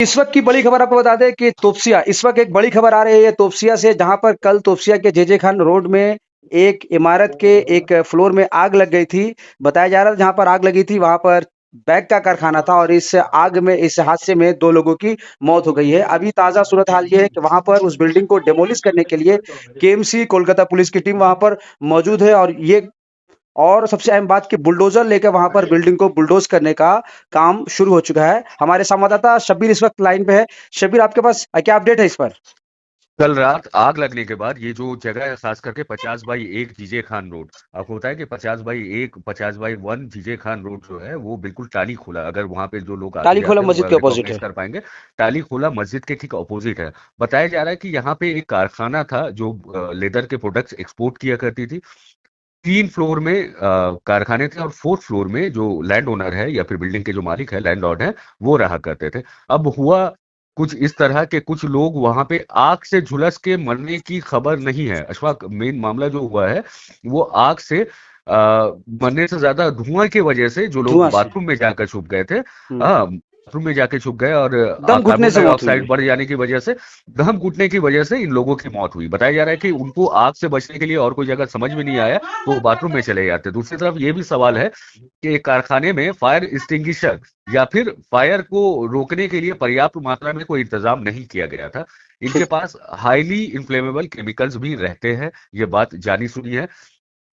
इस वक्त की बड़ी खबर आपको बता दें कि तोपसिया, इस वक्त एक बड़ी खबर आ रही है तोपसिया से, जहां पर कल तोपसिया के जेजे खान रोड में एक इमारत के एक फ्लोर में आग लग गई थी। बताया जा रहा था जहां पर आग लगी थी वहां पर बैग का कारखाना था और इस हादसे में 2 लोगों की मौत हो गई है। अभी ताजा सूरत हाल ये है कि वहां पर उस बिल्डिंग को डेमोलिश करने के लिए केएमसी कोलकाता पुलिस की टीम वहां पर मौजूद है और सबसे अहम बात कि बुलडोजर लेकर वहां पर बिल्डिंग को बुलडोज करने का काम शुरू हो चुका है। हमारे संवाददाता शब्बीर इस वक्त लाइन पे है। शब्बीर, आपके पास क्या अपडेट है इस पर? कल रात आग लगने के बाद ये जो जगह है खास करके 50/1 जीजे खान रोड, आपको बताया कि 50/1 50/1 जीजे खान रोड जो है वो बिल्कुल टाली खुला, अगर वहां पे जो लोग आते टाली खोला जाते हैं वो मस्जिद के अपोजिट रिकॉग्नाइज है। कर पाएंगे। टाली खुला मस्जिद के ठीक अपोजिट है। बताया जा रहा है कि यहाँ पे एक कारखाना था जो लेदर के प्रोडक्ट्स एक्सपोर्ट किया करती थी। 3 फ्लोर में कारखाने थे और फोर्थ फ्लोर में जो लैंड ओनर है या फिर बिल्डिंग के जो मालिक है, लैंडलॉर्ड है, वो रहा करते थे। अब हुआ कुछ इस तरह के, कुछ लोग वहां पे आग से झुलस के मरने की खबर नहीं है अशफाक। मेन मामला जो हुआ है वो आग से मरने से ज्यादा धुआं की वजह से, जो लोग धुआं से। बाथरूम में जाकर छुप गए थे, हम्म। बाथरूम में जाके छुप गए और दम घुटने कार्बन से मौत हुई डाइऑक्साइड है। बढ़ जाने की वजह से, दम घुटने की वजह से इन लोगों की मौत हुई। बताया जा रहा है कि उनको आग से बचने के लिए और कोई जगह समझ में नहीं आया तो वो बाथरूम में चले जाते। दूसरी तरफ ये भी सवाल है कि एक कारखाने में फायर एक्सटिंग्विशर या फिर फायर को रोकने के लिए पर्याप्त मात्रा में कोई इंतजाम नहीं किया गया था। इनके ठीक। पास हाईली इन्फ्लेमेबल केमिकल्स भी रहते हैं, ये बात जानी सुनी है।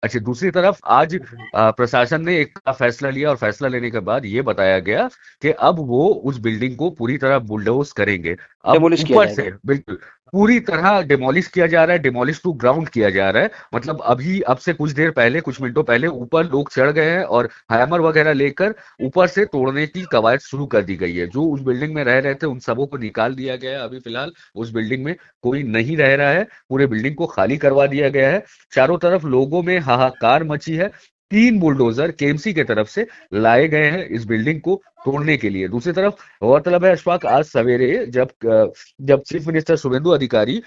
अच्छा, दूसरी तरफ आज प्रशासन ने एक फैसला लिया और फैसला लेने के बाद ये बताया गया कि अब वो उस बिल्डिंग को पूरी तरह बुलडोज करेंगे। अब डेमोलिश किया ऊपर जाएगा। से बिल्कुल पूरी तरह डिमोलिश किया जा रहा है, डिमोलिश टू ग्राउंड किया जा रहा है। मतलब अभी अब से कुछ देर पहले, कुछ मिनटों पहले ऊपर लोग चढ़ गए हैं और हैमर वगैरह लेकर ऊपर से तोड़ने की कवायद शुरू कर दी गई है। जो उस बिल्डिंग में रह रहे थे उन सबों को निकाल दिया गया है। अभी फिलहाल उस बिल्डिंग में कोई नहीं रह रहा है, पूरे बिल्डिंग को खाली करवा दिया गया है। चारों तरफ लोगों में हाहाकार मची है। 3 बुलडोजर केएमसी के तरफ से लाए गए हैं इस बिल्डिंग को तोड़ने के लिए। दूसरी तरफ गौरतलब है अशफाक, आज सवेरे जब चीफ मिनिस्टर शुभेंदु अधिकारी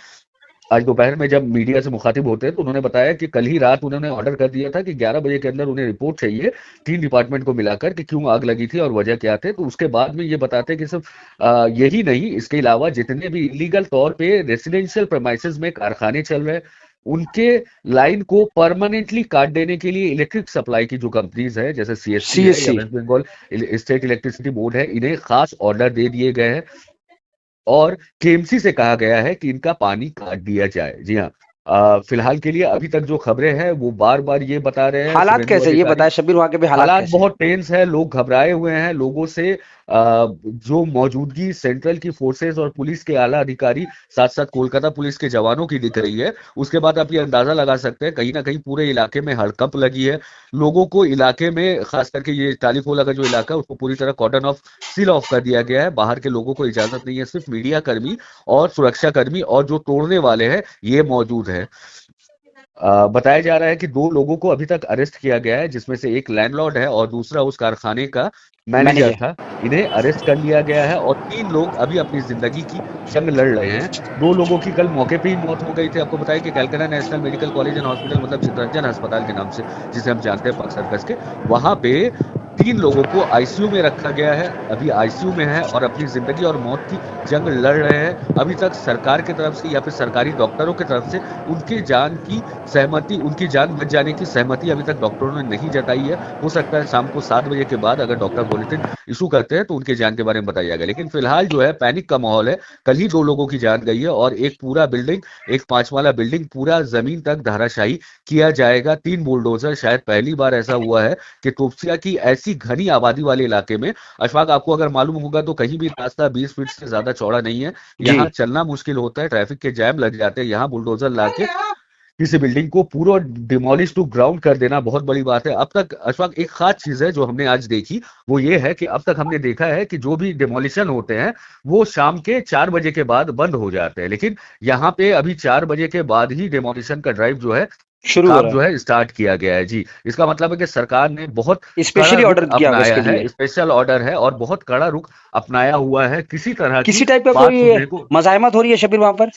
आज दोपहर में जब मीडिया से मुखातिब होते हैं तो उन्होंने बताया कि कल ही रात उन्होंने ऑर्डर कर दिया था कि 11 बजे के अंदर उन्हें रिपोर्ट चाहिए 3 डिपार्टमेंट को मिलाकर कि क्यों आग लगी थी और वजह क्या थे। तो उसके बाद में ये बताते हैं कि सिर्फ यही नहीं, इसके अलावा जितने भी इलीगल तौर पे रेसिडेंशियल प्रेमाइसेस में कारखाने चल रहे हैं उनके लाइन को परमानेंटली काट देने के लिए इलेक्ट्रिक सप्लाई की जो कंपनीज है, जैसे सीएससी है या CSC. West Bengal state electricity board है, इन्हें खास ऑर्डर दे दिए गए हैं और केएमसी से कहा गया है कि इनका पानी काट दिया जाए। जी हाँ, फिलहाल के लिए अभी तक जो खबरें हैं वो बार बार ये बता रहे हैं हालात शुभेंदु कैसे, ये अधिकारी। बताए शब्बीर, वहां के भी हालात हालात कैसे हैं? बहुत टेंस है, लोग घबराए हुए हैं। लोगों से जो मौजूदगी सेंट्रल की फोर्सेस और पुलिस के आला अधिकारी, साथ साथ कोलकाता पुलिस के जवानों की दिख रही है। उसके बाद आप ये अंदाजा लगा सकते हैं कहीं ना कहीं पूरे इलाके में हड़कंप लगी है। लोगों को इलाके में, खास करके ये टालीखोला का जो इलाका है उसको पूरी तरह कॉर्डन ऑफ सील ऑफ कर दिया गया है। बाहर के लोगों को इजाजत नहीं है, सिर्फ मीडिया कर्मी और सुरक्षा कर्मी और जो तोड़ने वाले हैं ये मौजूद है। बताया जा रहा है कि 2 लोगों को अभी तक अरेस्ट किया गया है, जिसमें से एक लैंडलॉर्ड है और दूसरा उस कारखाने का मैनेजर मैनेजर। था। इन्हें अरेस्ट कर लिया गया है और 3 लोग अभी अपनी जिंदगी की जंग लड़ रहे हैं। 2 लोगों की कल मौके पे ही मौत हो गई थी। आपको बताया कि Calcutta national medical college and hospital, मतलब चित्तरंजन अस्पताल के नाम से जिसे हम जानते हैं पक सर्कस के, वहां पे 3 लोगों को आईसीयू में रखा गया है। अभी आईसीयू में है और अपनी जिंदगी और मौत की जंग लड़ रहे हैं। अभी तक सरकार की तरफ से या फिर सरकारी डॉक्टरों की तरफ से उनकी जान बच जाने की सहमति अभी तक डॉक्टरों ने नहीं जताई है। हो सकता है शाम को 7 बजे के बाद अगर डॉक्टर बुलेटिन इशू करते हैं तो उनकी जान के बारे में बताया जाएगा। लेकिन फिलहाल जो है पैनिक का माहौल है। कल ही 2 लोगों की जान गई है और एक पूरा बिल्डिंग, एक 5 माला बिल्डिंग पूरा जमीन तक धराशायी किया जाएगा। 3 बुलडोजर, शायद पहली बार ऐसा हुआ है कि तोपसिया की ऐसी घनी आबादी वाले इलाके में, अशफाक आपको अगर मालूम होगा तो कहीं भी रास्ता 20 फीट से ज्यादा चौड़ा नहीं है। जी। यहाँ चलना मुश्किल होता है, ट्रैफिक के जैम लग जाते हैं। यहाँ बुलडोजर लाके किसी बिल्डिंग को पूरा डिमोलिश टू ग्राउंड कर देना बहुत बड़ी बात है। अब तक अशफाक एक खास चीज है जो हमने आज देखी, वो ये है कि अब तक हमने देखा है कि जो भी डिमोलिशन होते हैं वो शाम के 4 बजे के बाद बंद हो जाते हैं। लेकिन यहाँ पे अभी 4 बजे के बाद ही डिमोलिशन का ड्राइव जो है, शुरू हो काम रहा जो है स्टार्ट किया गया है। जी, इसका मतलब है कि सरकार ने बहुत है, कड़ा स्पेशली रुख ऑर्डर किया होगा अपनाया इसके लिए। है, स्पेशल ऑर्डर है और बहुत कड़ा रुख अपनाया हुआ है। किसी तरह की किसी टाइप का बात कोई सुनने को मजायमत हो रही है शब्बीर वहां पर?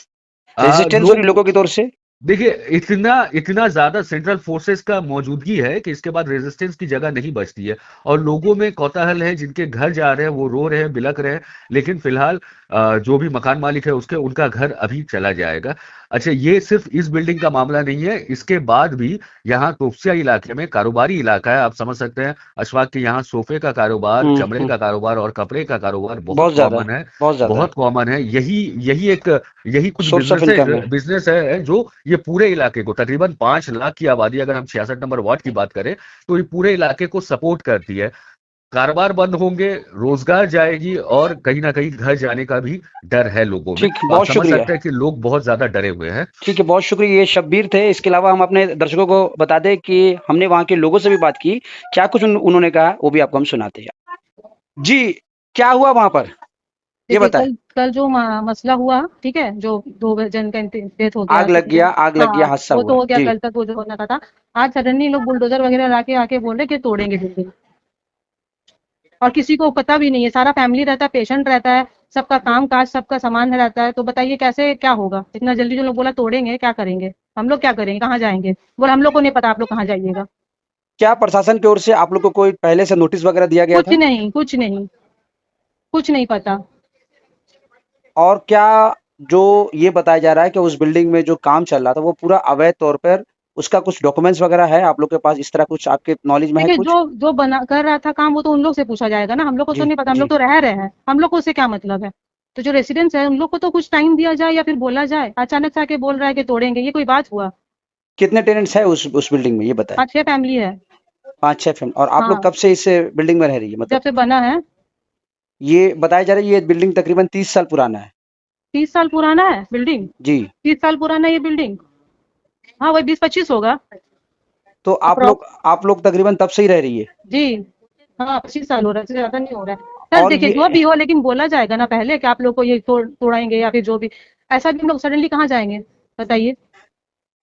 रेजिस्टेंस हो रही लोग लोगों की तौर से? देखिए, इतना इतना ज्यादा सेंट्रल फोर्सेस का मौजूदगी है कि इसके बाद रेजिस्टेंस की जगह नहीं बचती है, और लोगों में कौतूहल है, जिनके घर जा रहे हैं वो रो रहे हैं, बिलक रहे हैं। लेकिन फिलहाल जो भी मकान मालिक है उसके उनका घर अभी चला जाएगा। अच्छा, ये सिर्फ इस बिल्डिंग का मामला नहीं है, इसके बाद भी यहाँ तोपसिया इलाके में कारोबारी इलाका है, आप समझ सकते हैं। अशफाक के यहाँ सोफे का कारोबार, चमड़े हम्म। का कारोबार और कपड़े का कारोबार बहुत बहुत ज्यादा है, कॉमन है। बहुत ज्यादा है। बहुत कॉमन है। यही यही एक यही कुछ सोर्स ऑफ इनकम है। बिजनेस है जो ये पूरे इलाके को, तकरीबन 5 लाख की आबादी, अगर हम 66 नंबर वार्ड की बात करें, तो ये पूरे इलाके को सपोर्ट करती है। कारोबार बंद होंगे, रोजगार जाएगी, और कहीं ना कहीं घर जाने का भी डर है लोगों में। ठीक, तो आप बहुत समझ शुक्रिया। सकते हैं कि लोग बहुत ज्यादा डरे हुए हैं। ठीक है, बहुत शुक्रिया। ये शब्बीर थे। इसके अलावा हम अपने दर्शकों को बता दें कि हमने वहाँ के लोगों से भी बात की, क्या कुछ उन्होंने कहा वो भी आपको हम सुनाते हैं। जी, क्या हुआ वहाँ पर, ये देखिए, बताएं। कल कल जो मसला हुआ, ठीक है, जो 2 जन का डेथ हो गया, आग लग गया, आग लग गया, हाँ, हादसा वो हुआ तो हो गया, जी। कल तक वो जो होना था। आज सडनली लोग बुलडोजर वगैरह लाके आके बोल रहे कि तोड़ेंगे बिल्डिंग, और किसी को पता भी नहीं है। सारा फैमिली रहता है, पेशेंट रहता है, सबका काम काज, सबका सामान रहता है। तो बताइए कैसे क्या होगा इतना जल्दी? जो लोग बोला तोड़ेंगे, क्या करेंगे हम लोग, क्या करेंगे, कहाँ जाएंगे? बोला हम लोग को नहीं पता, आप लोग कहाँ जाइएगा। क्या प्रशासन की ओर से आप लोग को कोई पहले से नोटिस वगैरह दिया गया कुछ था? नहीं, कुछ नहीं, कुछ नहीं पता। और क्या जो ये बताया जा रहा है कि उस बिल्डिंग में जो काम चल रहा था वो पूरा अवैध तौर पर, उसका कुछ डॉक्यूमेंट्स वगैरह है आप लोग के पास? इस तरह कुछ आपके नॉलेज में है देखिए, कुछ? जो जो बना कर रहा था काम, वो तो उन लोग से पूछा जाएगा ना, हम लोग को तो जी नहीं पता, हम जी। लोग तो रह रहे हैं, हम लोग को उससे क्या मतलब है? तो जो रेसिडेंट्स है उन लोग को तो कुछ टाइम दिया जाए, या फिर बोला जाए। अचानक से आके बोल रहा है कि तोड़ेंगे, ये कोई बात हुआ? कितने टेनेंट्स है उस बिल्डिंग में, ये बताएं। 5-6 फैमिली है। 5-6 फैमिली। और आप लोग हाँ, कब से इस बिल्डिंग में रह रही है, मतलब? जब से बना है। ये बताया जा रहा है ये बिल्डिंग तकरीबन 30 साल पुराना है। 30 साल पुराना है बिल्डिंग? जी। 30 साल पुराना है ये बिल्डिंग? हाँ, वही 20-25 होगा तो अप्रोक्स। आप लोग तकरीबन तब से ही रह रही है? जी, हाँ, 25 साल हो रहा है, इससे ज्यादा नहीं हो रहा है सर। और देखिए, जो ये, भी हो, लेकिन बोला जाएगा ना पहले कि आप लोग को ये तोड़ाएंगे, या फिर जो भी। ऐसा भी हम लोग सडनली कहाँ जाएंगे, बताइए?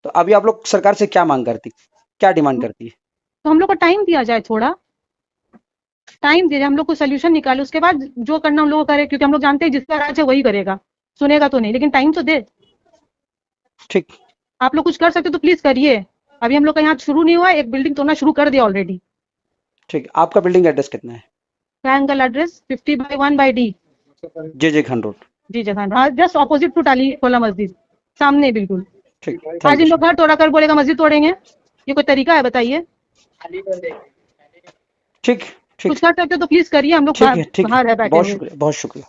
तो अभी आप लोग सरकार से क्या मांग करती, क्या डिमांड करती है? तो हम लोग को टाइम दिया जाए, थोड़ा टाइम दे जाए, हम लोग को सोल्यूशन निकाले, उसके बाद जो करना हम लोग को करे, क्योंकि हम लोग जानते हैं जिसका राज है वही करेगा, सुनेगा तो नहीं, लेकिन टाइम तो दे। ठीक। आप लोग कुछ कर सकते हो तो प्लीज करिए। अभी हम लोग का यहाँ शुरू नहीं हुआ है, एक बिल्डिंग तोड़ना शुरू कर दिया ऑलरेडी। ठीक, आपका बिल्डिंग एड्रेस कितना है? Triangle address 50/1/D। जे खान रोड। जी जगह, हाँ, जस्ट ऑपोजिट टू टाली खोला मस्जिद, सामने बिल्कुल। ठीक, आज थैंक इन यू। लोग घर तोड़ा कर बोलेगा मस्जिद तोड़ेंगे, ये कोई तरीका है, बताइए? ठीक। ठीक। कुछ कर सकते हो तो प्लीज करिए, हम लोग ठीक है, ठीक है। बाहर है बैठे बहुत हुए। शुक्रिया, बहुत शुक्रिया।